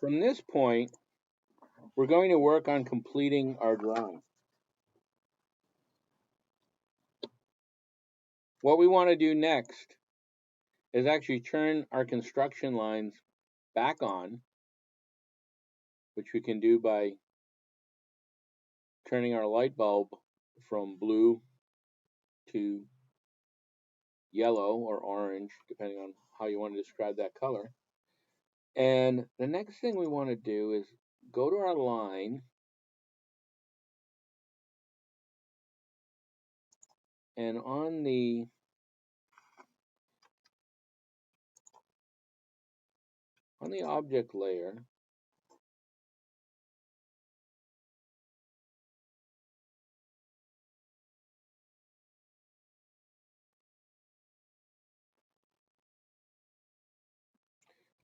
From this point, we're going to work on completing our drawing. What we want to do next is actually turn our construction lines back on, which we can do by turning our light bulb from blue to yellow or orange, depending on how you want to describe that color. And the next thing we want to do is go to our line and on the object layer,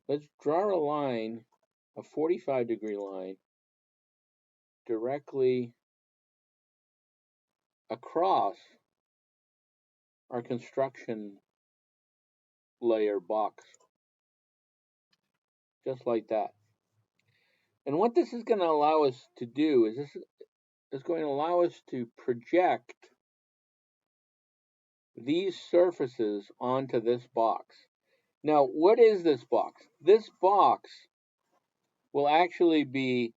let's draw a line, a 45-degree line, directly across our construction layer box, just like that. And what this is going to allow us to do is this is going to allow us to project these surfaces onto this box. Now, what is this box? This box will actually be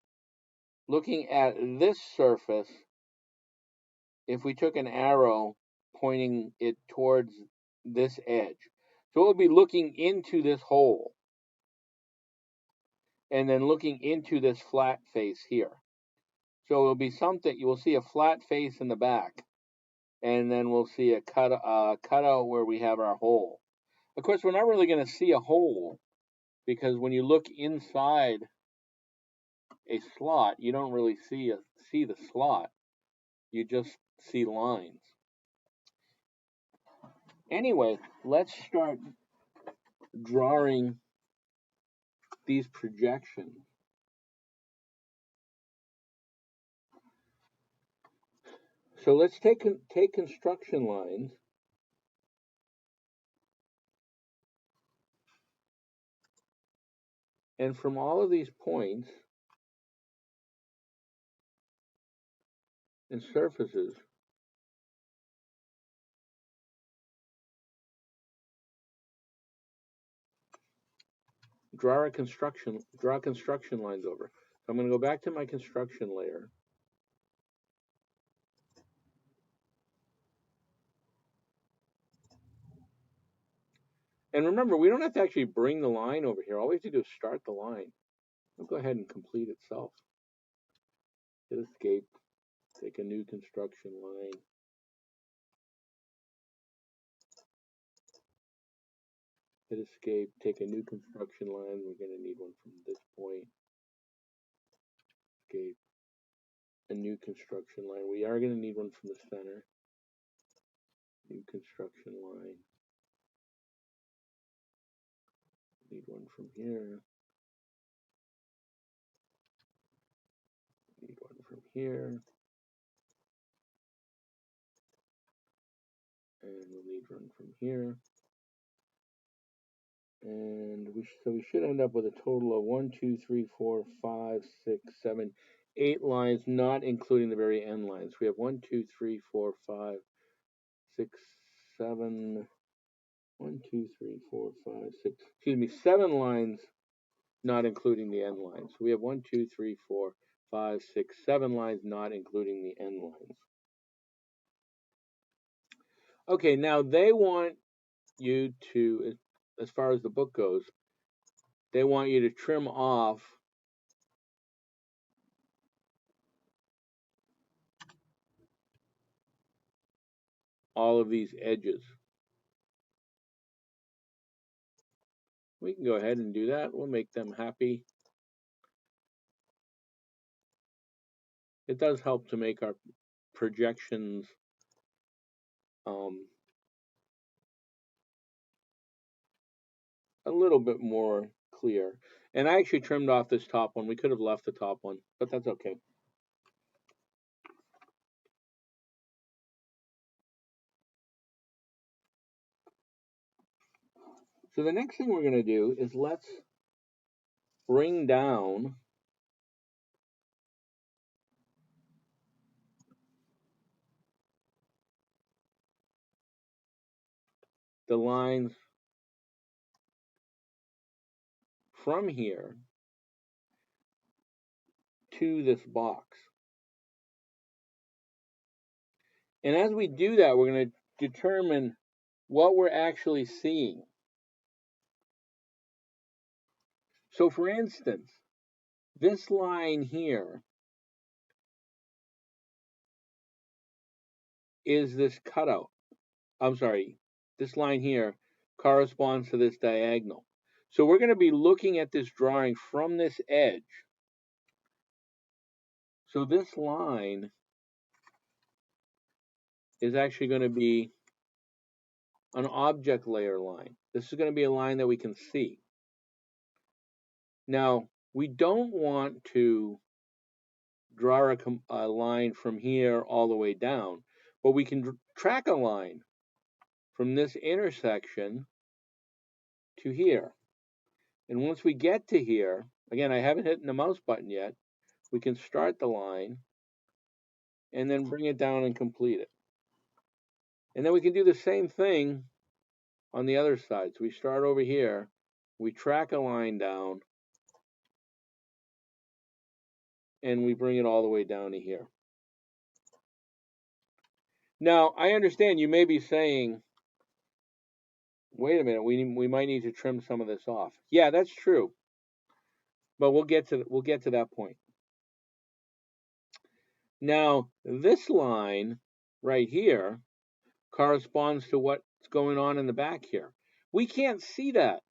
looking at this surface if we took an arrow pointing it towards this edge. So it will be looking into this hole and then looking into this flat face here. So it'll be something, you will see a flat face in the back, and then we'll see a cutout where we have our hole. Of course, we're not really going to see a hole, because when you look inside a slot, you don't really see the slot. You just see lines. Anyway, let's start drawing these projections. So let's take construction lines and from all of these points and surfaces, draw construction lines over. So I'm going to go back to my construction layer. And remember, we don't have to actually bring the line over here. All we have to do is start the line. It'll go ahead and complete itself. Hit escape, take a new construction line. Hit escape, take a new construction line. We're going to need one from this point. Escape, a new construction line. We are going to need one from the center. New construction line. Need one from here. Need one from here. And we'll need one from here. And so we should end up with a total of 1, 2, 3, 4, 5, 6, 7, 8 lines, not including the very end lines. We have 1, 2, 3, 4, 5, 6, 7, 1, 2, 3, 4, 5, 6, excuse me, 7 lines, not including the end lines. So we have 1, 2, 3, 4, 5, 6, 7 lines, not including the end lines. Okay, now they want you to, as far as the book goes, they want you to trim off all of these edges. We can go ahead and do that. We'll make them happy. It does help to make our projections a little bit more clear. And I actually trimmed off this top one. We could have left the top one, but that's okay. So the next thing we're going to do is let's bring down the lines from here to this box. And as we do that, we're going to determine what we're actually seeing. So for instance, this line here is this cutout. I'm sorry, this line here corresponds to this diagonal. So we're going to be looking at this drawing from this edge. So this line is actually going to be an object layer line. This is going to be a line that we can see. Now, we don't want to draw a line from here all the way down, but we can track a line from this intersection to here. And once we get to here, again, I haven't hit the mouse button yet, we can start the line and then bring it down and complete it. And then we can do the same thing on the other side. So we start over here, we track a line down, and we bring it all the way down to here. Now, I understand you may be saying, wait a minute, we might need to trim some of this off. Yeah, that's true. But we'll get to that point. Now, this line right here corresponds to what's going on in the back here. We can't see that.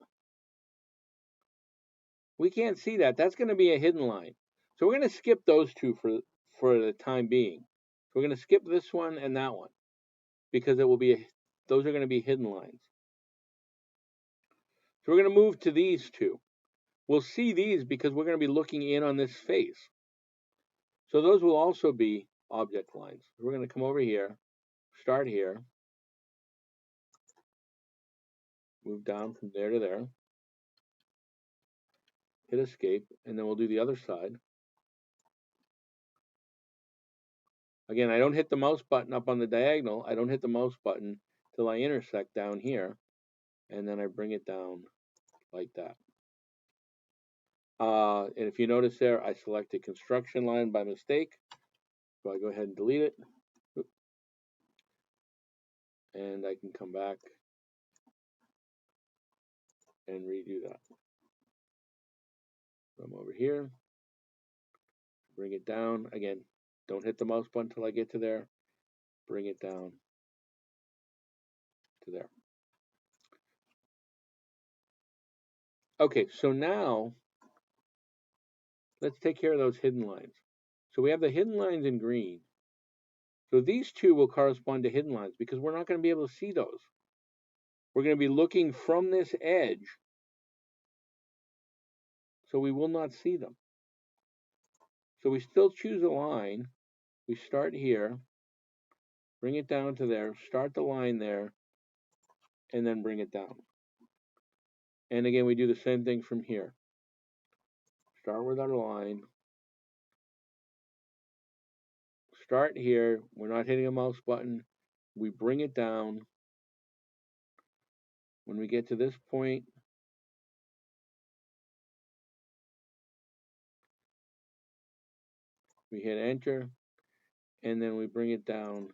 We can't see that. That's going to be a hidden line. So we're going to skip those two for the time being. So we're going to skip this one and that one because those are going to be hidden lines. So we're going to move to these two. We'll see these because we're going to be looking in on this face. So those will also be object lines. We're going to come over here, start here, move down from there to there, hit escape, and then we'll do the other side. Again, I don't hit the mouse button up on the diagonal. I don't hit the mouse button till I intersect down here, and then I bring it down like that. And if you notice there, I selected construction line by mistake. So I go ahead and delete it. And I can come back and redo that. I'm over here, bring it down. Again, don't hit the mouse button until I get to there. Bring it down to there. Okay, so now let's take care of those hidden lines. So we have the hidden lines in green. So these two will correspond to hidden lines because we're not going to be able to see those. We're going to be looking from this edge, so we will not see them. So we still choose a line. We start here, bring it down to there, start the line there, and then bring it down. And again, we do the same thing from here. Start with our line. Start here. We're not hitting a mouse button. We bring it down. When we get to this point, we hit enter, and then we bring it down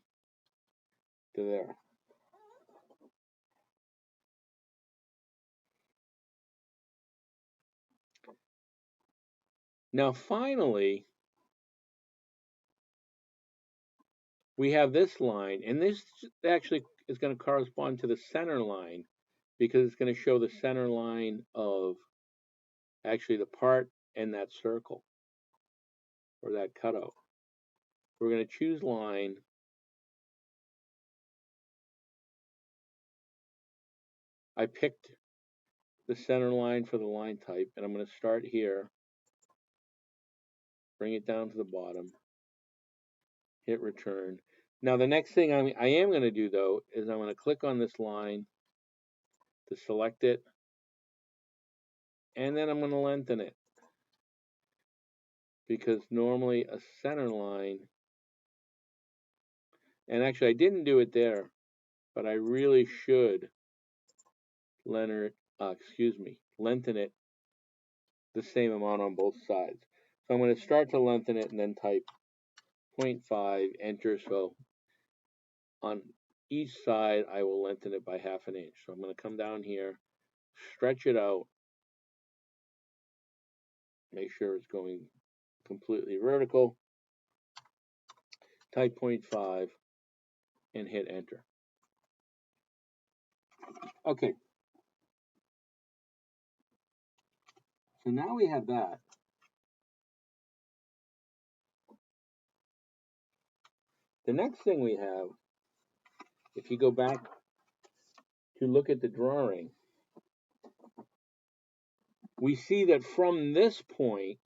to there. Now finally, we have this line, and this actually is going to correspond to the center line because it's going to show the center line of actually the part and that circle or that cutout. We're going to choose line. I picked the center line for the line type, and I'm going to start here, bring it down to the bottom, hit return. Now the next thing I am going to do though is I'm going to click on this line to select it, and then I'm going to lengthen it. because normally a center line, and actually I didn't do it there, but I really should lengthen it the same amount on both sides. So I'm going to start to lengthen it and then type 0.5, enter. So on each side, I will lengthen it by ½ inch. So I'm going to come down here, stretch it out, make sure it's going completely vertical, type 0.5, and hit enter. Okay. So now we have that. The next thing we have, if you go back to look at the drawing, we see that from this point,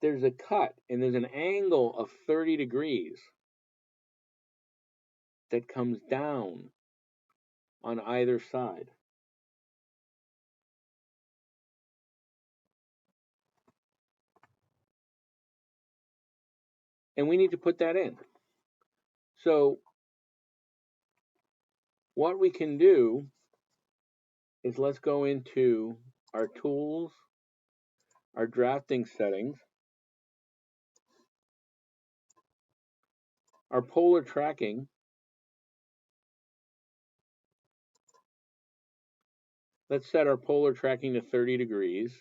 there's a cut and there's an angle of 30 degrees that comes down on either side. And we need to put that in. So what we can do is let's go into our tools, our drafting settings, our polar tracking. Let's set our polar tracking to 30 degrees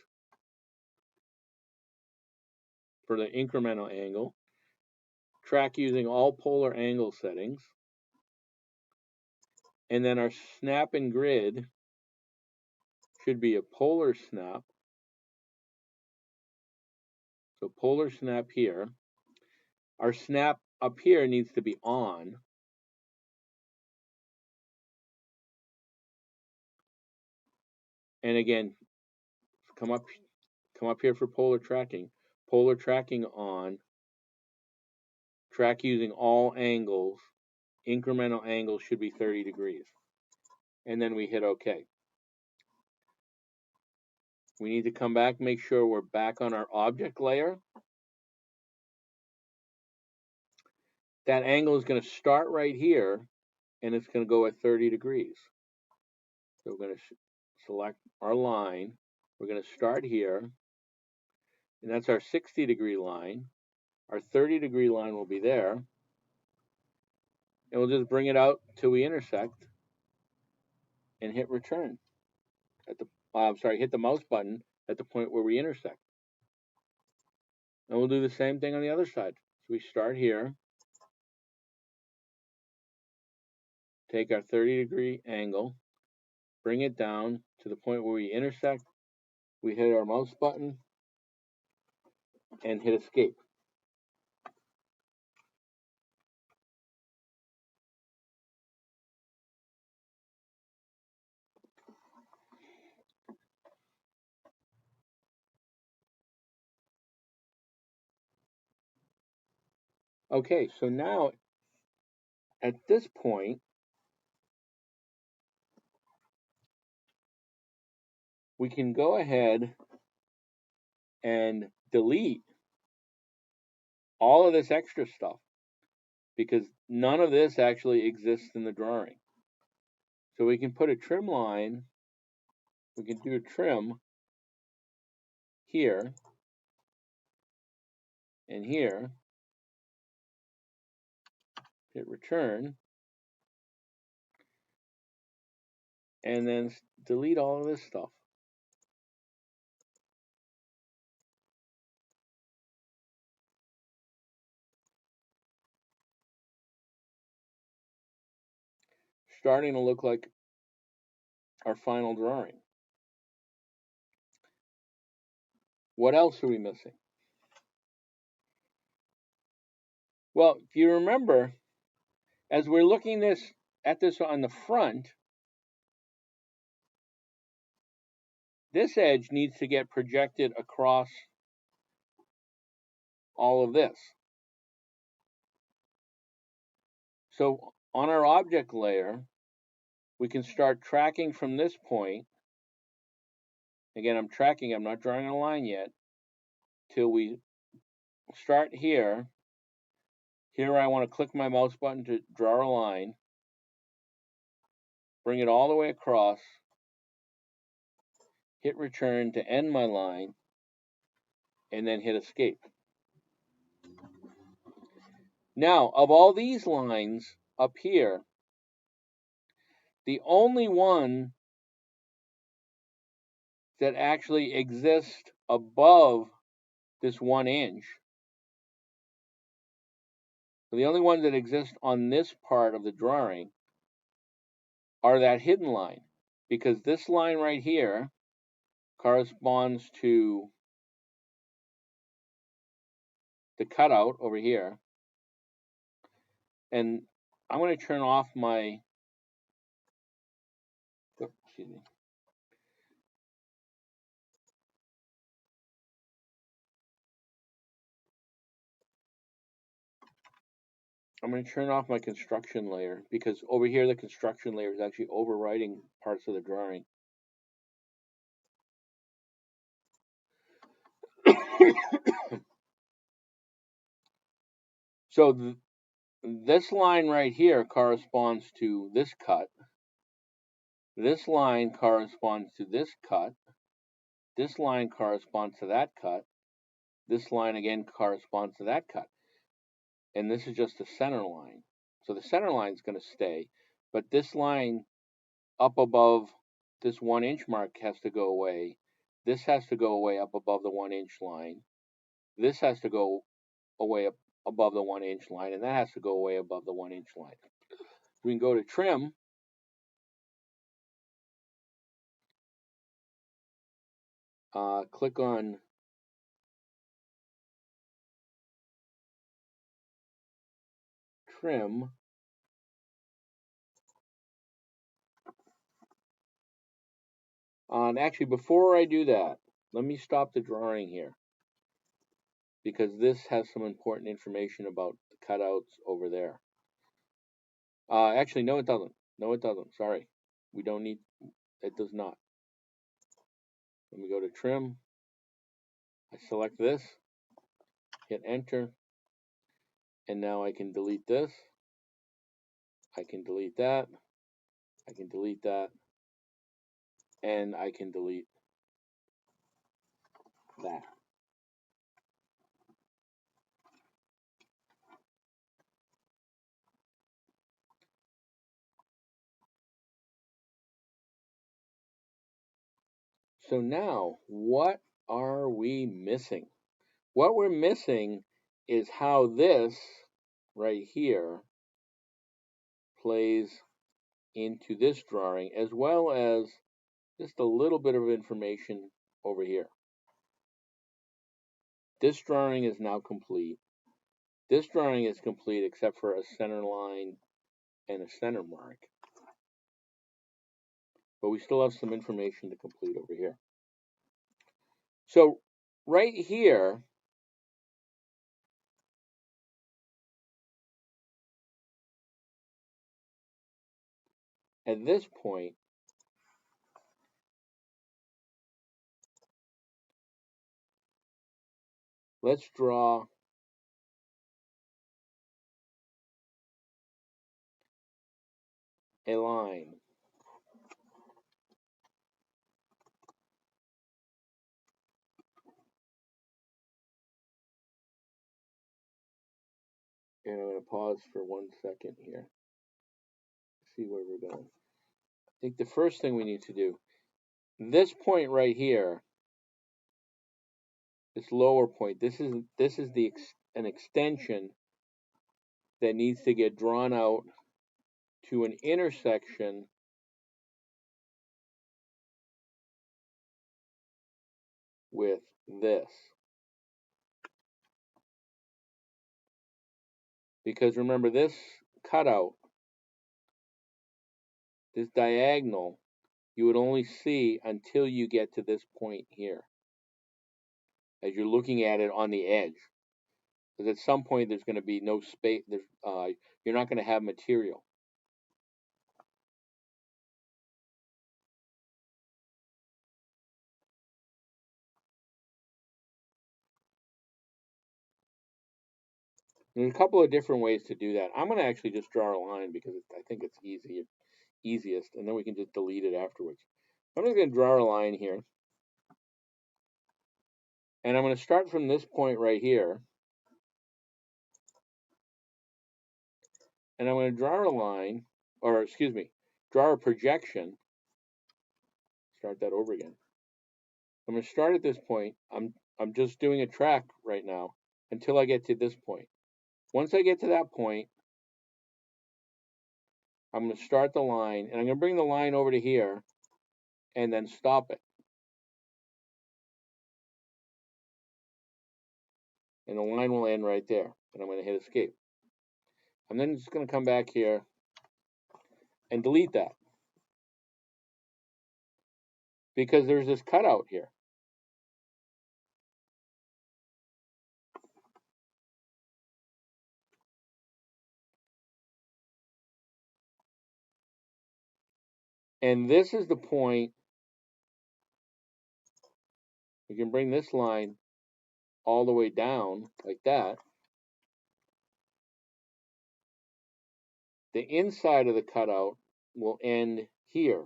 for the incremental angle. Track using all polar angle settings. And then our snap and grid should be a polar snap. So polar snap here. Our snap up here needs to be on. And again, come up here for polar tracking. Polar tracking on. Track using all angles. Incremental angle should be 30 degrees. And then we hit OK. We need to come back, make sure we're back on our object layer. That angle is going to start right here, and it's going to go at 30 degrees. So we're going to select our line. We're going to start here, and that's our 60-degree line. Our 30-degree line will be there, and we'll just bring it out till we intersect and hit return. Hit the mouse button at the point where we intersect. And we'll do the same thing on the other side. So we start here, take our 30-degree angle, bring it down to the point where we intersect. We hit our mouse button and hit escape. Okay, so now at this point, we can go ahead and delete all of this extra stuff because none of this actually exists in the drawing. So we can put a trim line, we can do a trim here and here, hit return, and then delete all of this stuff. Starting to look like our final drawing. What else are we missing? Well, if you remember, as we're looking at this on the front, this edge needs to get projected across all of this. So on our object layer, we can start tracking from this point. Again, I'm tracking, I'm not drawing a line yet. till we start here. Here I want to click my mouse button to draw a line, bring it all the way across, hit return to end my line, and then hit escape. Now, of all these lines up here, the only one that actually exists above this 1 inch, so the only ones that exist on this part of the drawing are that hidden line, because this line right here corresponds to the cutout over here. And I'm going to turn off my, excuse me. I'm going to turn off my construction layer, because over here the construction layer is actually overwriting parts of the drawing. So this line right here corresponds to this cut. This line corresponds to this cut. This line corresponds to that cut. This line again corresponds to that cut. And this is just the center line. So the center line is going to stay, but this line up above this 1 inch mark has to go away. This has to go away up above the 1 inch line. This has to go away up above the 1 inch line, and that has to go away above the 1 inch line. We can go to trim. Click on trim. And actually, before I do that, let me stop the drawing here, because this has some important information about the cutouts over there. Actually, no, it doesn't. No, it doesn't. Sorry. We don't need, it does not. Let me go to trim. I select this, hit enter, and now I can delete this. I can delete that. I can delete that. And I can delete that. So now, what are we missing? What we're missing is how this right here plays into this drawing, as well as just a little bit of information over here. This drawing is now complete. This drawing is complete except for a center line and a center mark. But we still have some information to complete over here. So right here, at this point, let's draw a line. And I'm going to pause for 1 second here. See where we're going. I think the first thing we need to do, this point right here, this lower point, this is an extension that needs to get drawn out to an intersection with this. Because remember, this cutout, this diagonal, you would only see until you get to this point here, as you're looking at it on the edge. Because at some point there's going to be no space, you're not going to have material. There's a couple of different ways to do that. I'm going to actually just draw a line because I think it's easiest, and then we can just delete it afterwards. I'm just going to draw a line here, and I'm going to start from this point right here, and I'm going to draw a line, or excuse me, draw a projection. Start that over again. I'm going to start at this point. I'm just doing a track right now until I get to this point. Once I get to that point, I'm going to start the line, and I'm going to bring the line over to here and then stop it. And the line will end right there. And I'm going to hit escape. I'm then just going to come back here and delete that, because there's this cutout here. And this is the point. We can bring this line all the way down like that. The inside of the cutout will end here.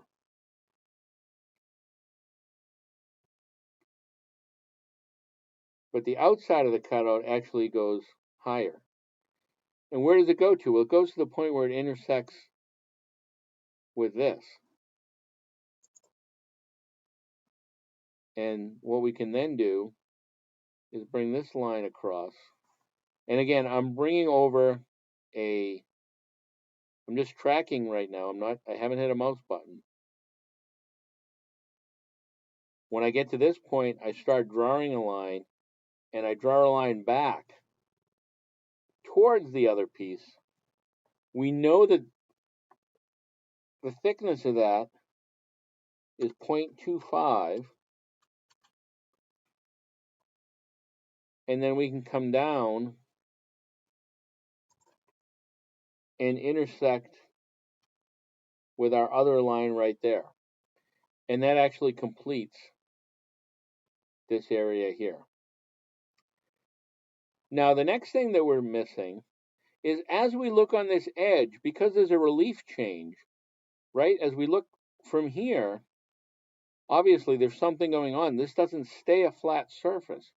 But the outside of the cutout actually goes higher. And where does it go to? Well, it goes to the point where it intersects with this. And what we can then do is bring this line across. And again, I'm bringing over I'm just tracking right now. I haven't hit a mouse button. When I get to this point, I start drawing a line, and I draw a line back towards the other piece. We know that the thickness of that is 0.25, and then we can come down and intersect with our other line right there. And that actually completes this area here. Now, the next thing that we're missing is, as we look on this edge, because there's a relief change, right? As we look from here, obviously there's something going on. This doesn't stay a flat surface.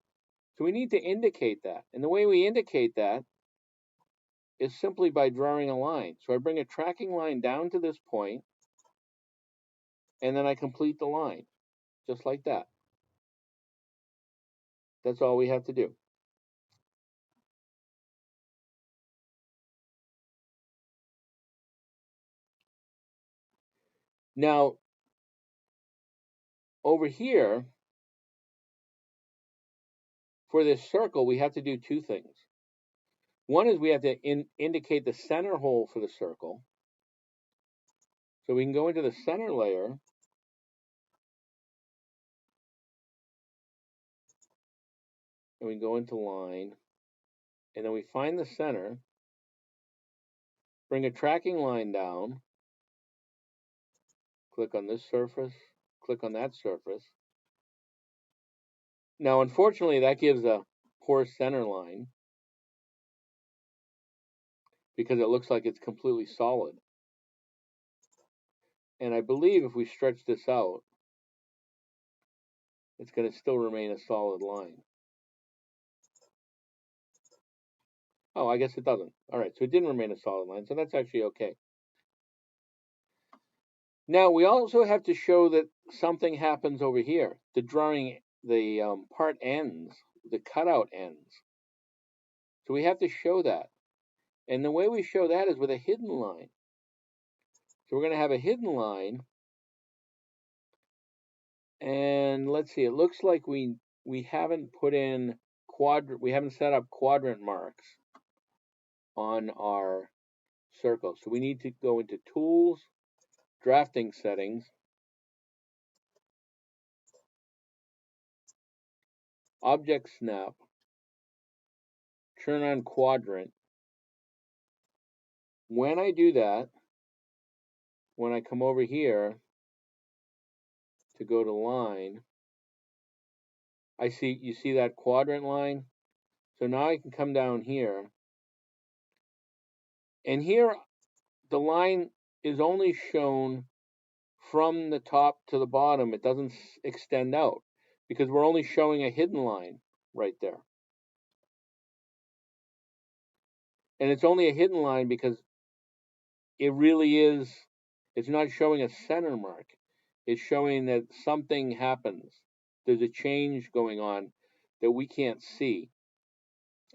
So we need to indicate that. And the way we indicate that is simply by drawing a line. So I bring a tracking line down to this point, and then I complete the line, just like that. That's all we have to do. Now, over here, for this circle, we have to do two things. One is we have to indicate the center hole for the circle. So we can go into the center layer, and we go into line, and then we find the center, bring a tracking line down, click on this surface, click on that surface. Now, unfortunately, that gives a poor center line because it looks like it's completely solid. And I believe if we stretch this out, it's going to still remain a solid line. Oh, I guess it doesn't. All right, so it didn't remain a solid line, so that's actually okay. Now, we also have to show that something happens over here. The drawing, the part ends, the cutout ends. So we have to show that. And the way we show that is with a hidden line. So we're going to have a hidden line. And let's see, it looks like we haven't put in we haven't set up quadrant marks on our circle. So we need to go into Tools, Drafting Settings, Object Snap, turn on Quadrant. When I do that, when I come over here to go to line, you see that quadrant line? So now I can come down here And here, the line is only shown from the top to the bottom. It doesn't extend out because we're only showing a hidden line right there. And it's only a hidden line because it really is, it's not showing a center mark. It's showing that something happens. There's a change going on that we can't see.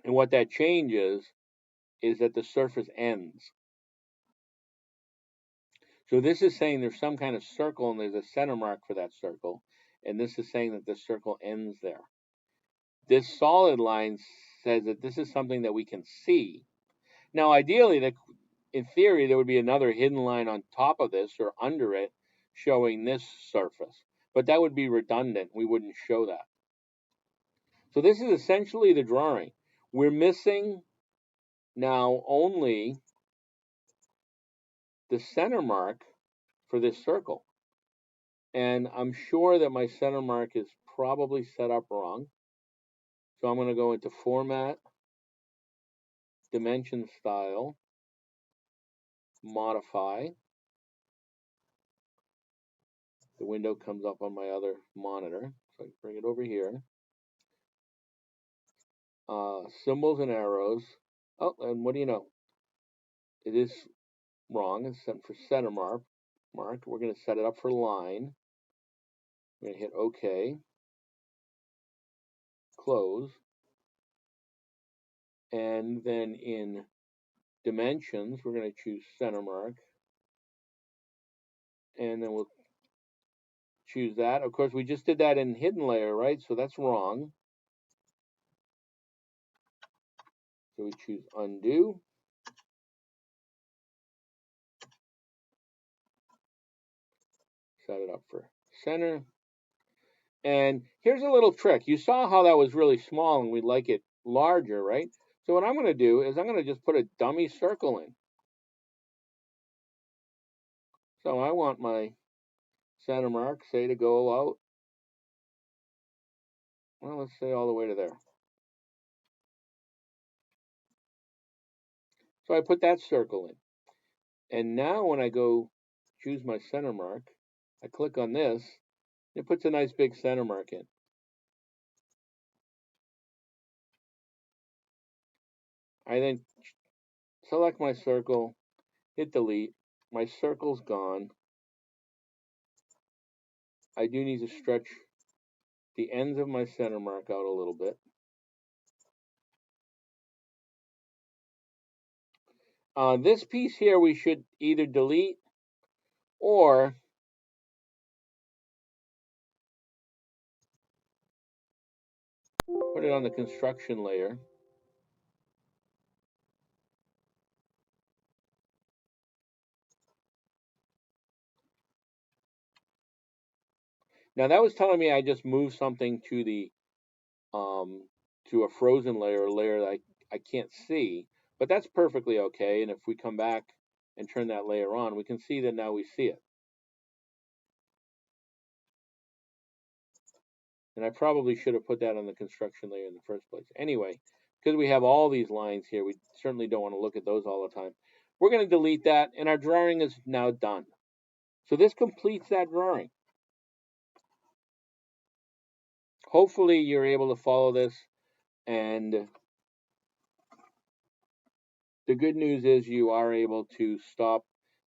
And what that change is that the surface ends. So this is saying there's some kind of circle and there's a center mark for that circle. And this is saying that the circle ends there. This solid line says that this is something that we can see. Now, ideally, in theory, there would be another hidden line on top of this or under it showing this surface. But that would be redundant. We wouldn't show that. So this is essentially the drawing. We're missing now only the center mark for this circle. And I'm sure that my center mark is probably set up wrong. So I'm going to go into Format, Dimension Style, Modify. The window comes up on my other monitor. So I bring it over here. Symbols and arrows. Oh, and what do you know? It is wrong. It's set for center mark. We're going to set it up for line. We're going to hit OK. Close. And then in dimensions, we're going to choose center mark. And then we'll choose that. Of course, we just did that in hidden layer, right? So that's wrong. So we choose undo. Set it up for center. And here's a little trick. You saw how that was really small and we'd like it larger, right? So what I'm going to do is I'm going to just put a dummy circle in. So I want my center mark, say, to go out. Well, let's say all the way to there. So I put that circle in. And now when I go choose my center mark, I click on this, it puts a nice big center mark in. I then select my circle, hit delete. My circle's gone. I do need to stretch the ends of my center mark out a little bit. This piece here we should either delete or put it on the construction layer. Now that was telling me I just moved something to the to a frozen layer, a layer that I can't see, but that's perfectly okay. And if we come back and turn that layer on, we can see that now we see it. And I probably should have put that on the construction layer in the first place. Anyway, because we have all these lines here, we certainly don't want to look at those all the time. We're going to delete that, and our drawing is now done. So this completes that drawing. Hopefully you're able to follow this, and the good news is you are able to stop,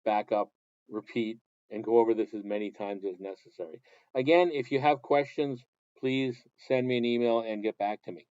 back up, repeat, and go over this as many times as necessary. Again, if you have questions, please send me an email and get back to me.